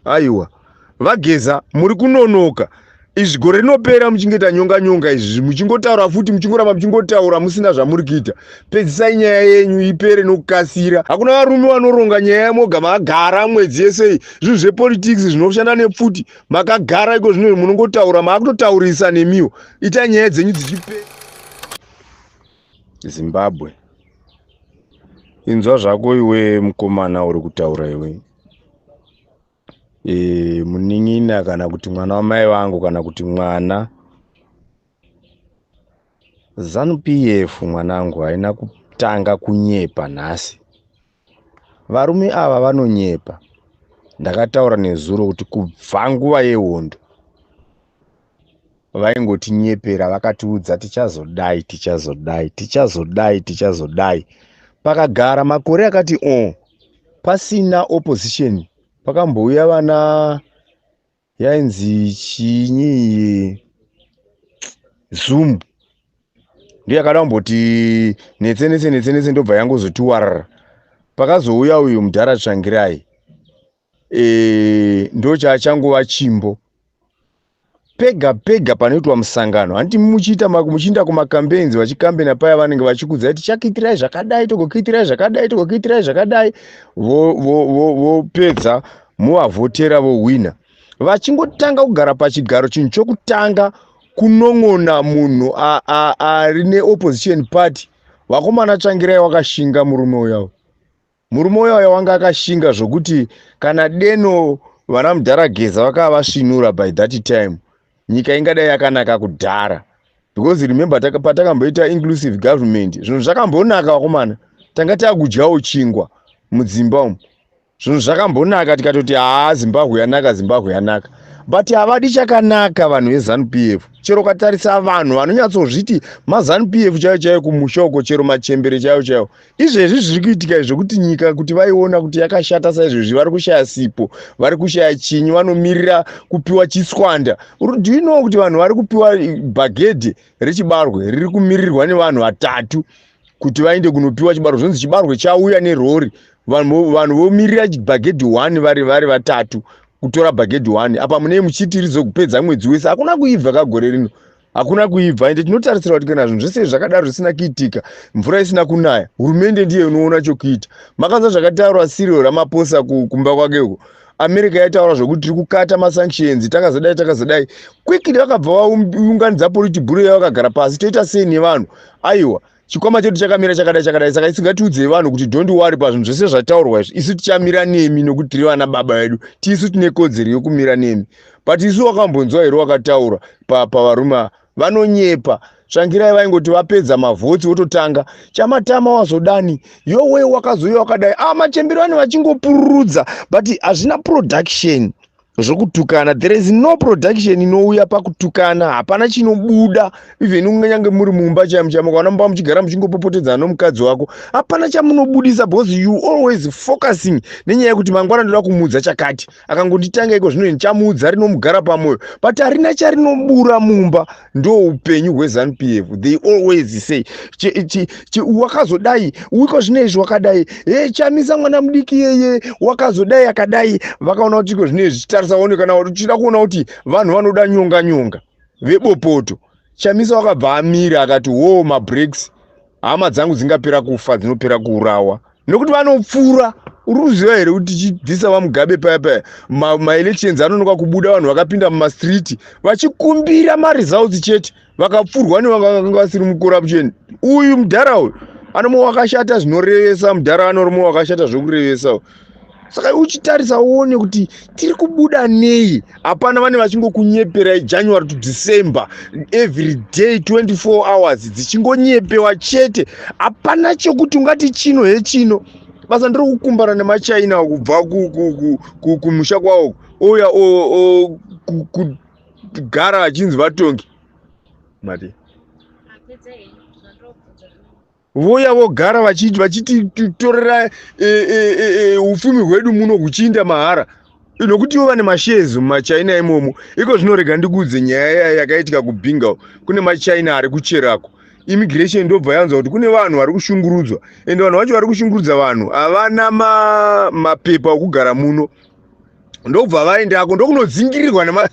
aiwa vageza muri kunonoka. Izvi gore rinopera muchingeta nyonga izvi muchingotaura futi muchingoramba muchingotaura musina zvamuri kuita. Pedzisai nyaya yenyu ipere nokukasira. Hakuna varume vanoronga nyaya moga magara mwedzi yese. Zvinhu zvepolitics zvinoshanda nepfuti makagara iko zvino munongotaura makutotaurisa nemiwo. Ita nyaya dzenyu dzichipera. Zimbabwe. Inzwa zvako iwe mukomana uri kutaura iwe. Munin'ina kana kuti mwana wamai vangu kana kuti mwana ZANU-PF mwanangu haina kutanga kunyepa nhasi. Varume ava vanonyepa. Ndakataura nezuro kuti kubva nguva yehondo vaingotinyepera vakatiudza tichazodai. Pakagara makore akati pasina opposition. Pakambouya vana yainzi chinyi Zuma ndiye akadamboti netsenese ndobva yangozotiwarara. Pakazouya uyu Mudhara Tsvangirai ndo chachangova chimbo. Pega panoitwa musangano handiti muchiinda kumakambenzi vachikambena paya vanenge vachikudza kuti chakiitirai zvakadai vopedza movavhotera vohwina. Vachingotanga kugara pachigaro chinhu chokutanga kunon'ona munhu ari neopposition party. Vakomana Tsvangirai wakashinga murume uya wanga akashinga zvokuti kana deno vana Mudhara Geza vakava vasvinura by that time nyika ingadai yakanaka kudhara. Because remember patakamboita inclusive government zvinhu zvakambonaka vakomana. Tanga takudyawo chingwa mudzimba umu. Zvinhu zvakambonaka tikatoti Zimbabwe yanaka. But havadi chakanaka vanhu veZANU-PF. Chero katarisa vanhu vanonyatsozviti maZANU-PF chaiyo kumusha uko chero machembere chaiyo. Izvezvi zviri kuitika zvokuti nyika kuti vaiona kuti yakashata saizvozvi vari kushaya sipo, vari kushaya chinyi, vanomirira kupiwa chiswanda. Do you know kuti vanhu vari kupiwa bhagedhe rechibarwe riri kumirirwa nevanhu vatatu kuti vaende kunopiwa chibarwe. Zvonzi chibarwe chauya nerori. Vanhu vomirira bhagedhe 1 vari vatatu. Kutora bhagedhi 1 apa mune muchiti rizokupedza mwedzi wese. Hakuna kuibva kagore rino, hakuna kuibva. Ende tinotarisira kuti kana zvinhu zvese zvakadaro zvisina kuitika, mvura isina kunaya, hurumende ndiye inoona chokuita. Makanzwa zvakataurwa Cyril Ramaphosa kumba kwakeko. America yaitaura zvokuti tiri kukata masanctions takazodai. Quickly vakabva vaunganidza politburo yavo vakagara pasi toita sei nevanhu. Aiwa chikwama chedu chakamira chakadai saka isingatiudze vanhu kuti don't worry pazvinhu zvese zvataurwa izvi. Isu tichamira nemi nokuti tiri vana baba vedu. Tisu tine kodzero yokumira nemi. But isu wakambonzwa here wakataura pavarume vanonyepa. Tsvangirai vaingoti vapedza mavhotsi vototanga chamatama wazodani yowe wakazouya wakadai machembero vanhu vachingopururudza but hazvina production zvokutukana. There is no production inouya pakutukana. Hapana chinobuda. Even unganyange muri mumba chaimo kana mumba muchigara muchingopopotedzana nomukadzi wako, hapana chamunobudisa because you always focusing nenyaya yekuti mangwana ndoda kumudza chakati. Akangonditanga iko zvino ndichamuudza rinomugara pamwoyo. But harina charinobura mumba. Ndo upenyu hweZANU-PF. They always say wakazodai uiko zvinezvi wakadai chamisa mwana mudiki yeye wakazodai akadai. Vakaona kuti iko zvinezvi saone kana uchida kuona kuti vanhu vanoda nyonga vebopoto. Chamisa wakabva amira akati mabreaks hama dzangu dzingapera kufa dzinopera kuurawa nokuti vanopfura. Uruziva here kuti chichibvisa vamugabe paya maelections anonoka kubuda vanhu vakapinda mumastreet vachikumbira maresults chete vakapfurwa nevanga vasiri mucorruption. Uyu Mudhara uyu anomo wakashata zvinorevesa. Mudhara anomo wakashata zvokurevesa. Saka uchitarisa uone kuti tiri kubuda nei. Hapana vane vachingokunyeperai January to December every day 24 hours dzichingonyepewa chete. Hapana chokuti ungati chino hechino. Basa ndiri kukumbara nemaChina kubva kumusha kwawo oya kugara achinzi vatongi mati voya vogara vachititorera ufumi hwedu muno huchiinda mahara. Nokuti ivo vane mashares mumaChina imomo. Iko zvinorega ndikudze nyaya yakaitika kuBinga. Kune maChina ari kucherako. Immigration ndobva yanzwa kuti kune vanhu vari kushungurudzwa. Ende vanhu vacho vari kushungurudza vanhu havana mapepa okugara muno. ndobva vaendako ndokunodzingirirwa nema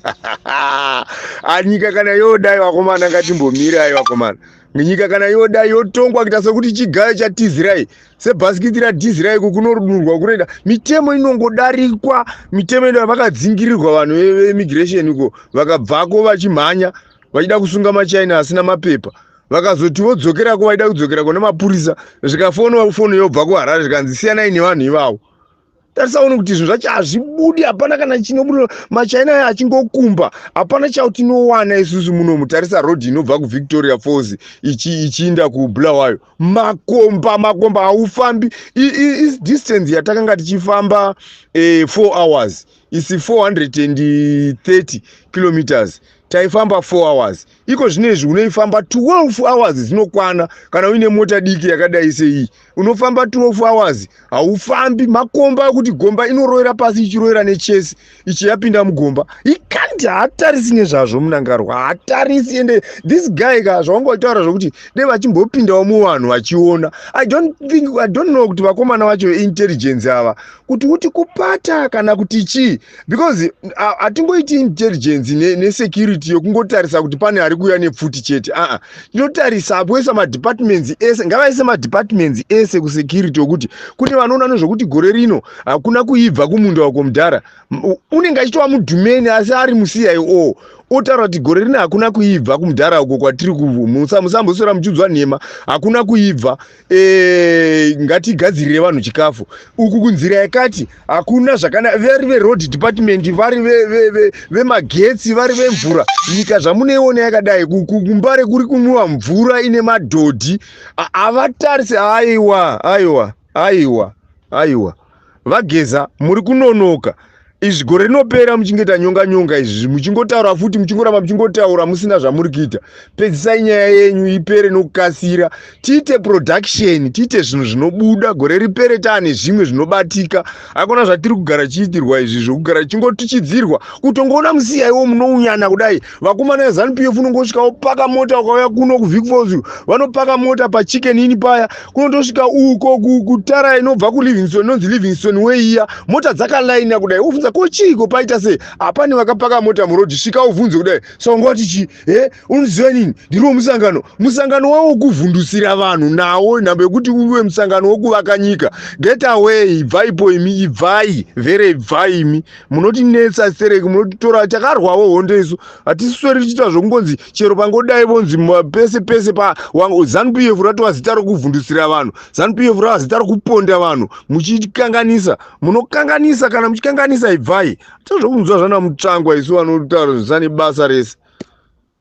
nyika kana yodai vakomana ngatimbomirai vakomana. Nyika kana yodai yotongwa kuita sekuti chigayo chatizirai sebhasikiti ratizirai kunorudurwa kunoenda mitemo inongodarikwa. Mitemo ino vakadzingirirwa vanhu veimmigration uko vakabvako vachimhanya vachida kusunga machaina asina mapepa, vakazoti vodzokerako vaida kudzokerako nemapurisa, zvikafoniwa foni yobva kuHarare zvikanzi siyanai nevanhu ivavo. Tarisaona kuti zvinhu zvacho hazvibudi, hapana kana chinobuda. Machaina achingokumba, hapana chautinowana isusu munomu. Tarisa rodhi inobva kuVictoria Falls ichiinda kuBulawayo, makomba haufambi. Distance yatakanga tichifamba 4 hours, isi 430 kilometers, taifamba 4 hours. Iko zvinezvi unoifamba 12 hours zinokwana kana uine mota diki yakadai sei. Unofamba 12 hours haufambi. Makomba kuti gomba inorovera pasi ichirovera nechesi ichiyapinda mugomba. Ikanti haatarisi nezvazvo munangarwa, haatarisi. Ende this guy zvawangotaura zvokuti dei vachimbopindawo muvanhu vachiona. I don't know kuti vakomana vacho intelligence ava kuti uti kupata kana kuti chii, because hatingoiti intelligence nesecurity yokungotarisa kuti pane ari kuuya nepfuti chete. Tinotarisa poisa madepartments ese, ngavaise madepartments ese kusecurity yokuti kune vanoona nezvokuti gore rino hakuna kuibva kumunda wako mudhara. Unenge achitova mudhumeni asi ari muCIO otaura kuti gore rino hakuna kuibva kumudhara uko kwatiri musambosora muchiudzwa nhema, hakuna kuibva. Ngatigadzirire vanhu chikafu uku kunzira yakati hakuna zvakanaka. Vari veroad department, vari vemagetsi, vari vemvura, nyika zvamunoiona yakadai kumbare kuri kunwiwa mvura ine madhodhi. Havatarise. Aiwa vageza muri kunonoka. Izvi gore rinopera muchingeta nyonga izvi muchingotaura futi muchingoramba muchingotaura musina zvamuri kuita. Pedzisai nyaya yenyu ipere nokukasira, tiite production, tiite zvinhu zvinobuda, gore ripere taane zvimwe zvinobatika. Hakuna zvatiri kugara chiitirwa izvi zvokugara chingotichidzirwa. Kutongoona muCIO munounyana kudai, vakomana veZANU-PF unongosvika opaka mota ukauya kuno kuVic Falls, vanopaka mota pachicken ini paya, kunotosvika uko kutara inobva kuLivingstone, inonzi Livingstone Way iya, mota dzakalaina kudai. Ubvunza kochiko paita sei? Hapana vakapaka mota murodhi, svika ubvunze kudai songoti chi unoziva nini ndiro musangano wavo kuvhundusira vanhu nawo nhambo yekuti uwe musangano wokuvaka nyika. Get away, ibvaipo imi, ibvai, vere ibvai imi, munotinetsa sereki, munotitora. Takarwawo hondo isu, hatisweri tichita zvokungonzi chero pangodai vonzi pese pa ZANU-PF ratova zita rokuvhundusira vanhu, ZANU-PF rava zita rokuponda vanhu, muchikanganisa. Munokanganisa, kana muchikanganisa ibvai. Tozvokunzwa zvana mutsvangwa isu vanotaura zvisane basa rese.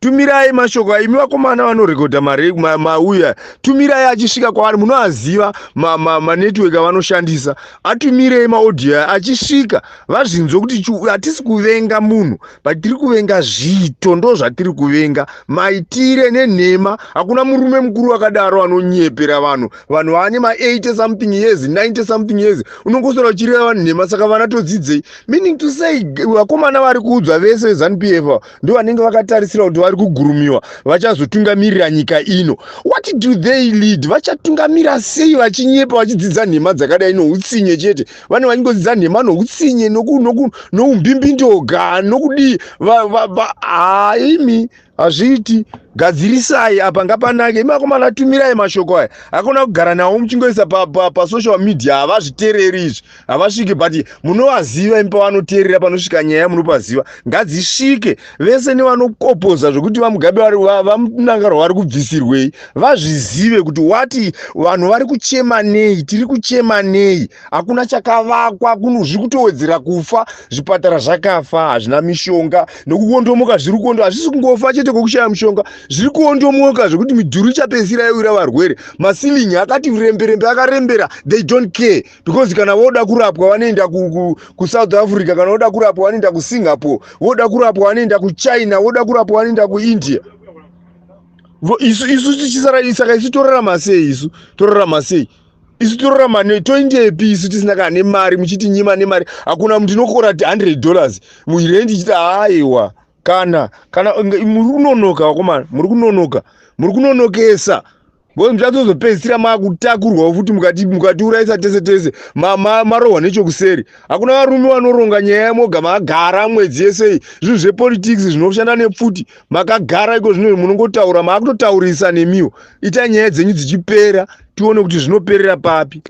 Tumirai mashoko imi vakomana vanorekodha mauya, tumirai achisvika kwavari, munoaziva manetwork avanoshandisa. Atumirei maaudio achisvika vazvinzwe kuti hatisi kuvenga munhu, tiri kuvenga zvito, ndo zvatiri kuvenga. Maitire nenhema. Hakuna murume mukuru akadaro anonyepera vanhu vane ma80 something years, 90 something years, unongosora uchireva vanhu nhema. Saka vanatodzidzei, meaning to say vakomana vari kuudzwa vese veZANU-PF ndo vanenge vakatarisira kuti kugurumiwa vachazotungamirira nyika ino. What do they lead? Vachatungamira sei vachinyepa vachidzidza nhema dzakadai noutsinye chete? Vane vachingodzidza nhema noutsinye noumbimbindoga nokudii. Imi hazviiti. Gadzirisai apa ngapanake. Imi vakomana tumirai mashoko aya. Hakuna kugara nawo muchingoisa pasocial media. Havazviteereri izvi, havasvike, but munovaziva imi pavanoteerera panosvika nyaya munopaziva. Ngadzisvike vese nevanokopoza zvokuti vamugabe vamunangaro vari kubvisirwei vazvizive kuti wati vanhu vari kuchema nei, tiri kuchema nei. Hakuna chakavakwa, zviri kutowedzera kufa. Zvipatara zvakafa, hazvina mishonga, nokuondomoka zviri kuondomoka. Hazvisi kungofa chete kwokushaya mishonga, zviri kuondomoka zvokuti midhuri ichapedzisira yowira varwere. Masilingi akati remberembe akarembera, they don't care, because kana voda kurapwa vanoenda kuSouth Africa, kana voda kurapwa vanoenda kuSingapore, voda kurapwa vanoenda kuChina, voda kurapwa vanoenda kuIndia. Isu tichisara, saka isu torarama sei? Isu torarama toindepi isu tisina kana nemari, muchitinyima nemari? Hakuna mtu inokora $100 muirendi chita haiwa. Kana muri kunonoka vakomana, muri kunonokesa. Bozi muchazozopedzisira makutakurwa futi mukatiurayisa tese tese marohwa nechokuseri. Hakuna varume vanoronga nyaya yamoga magara mwedzi yese. Zvinhu zvepolitics zvinoshanda nepfuti makagara iko zvino munongotaura makutotaurisa nemiwo. Ita nyaya dzenyu dzichipera tione kuti zvinoperera papi.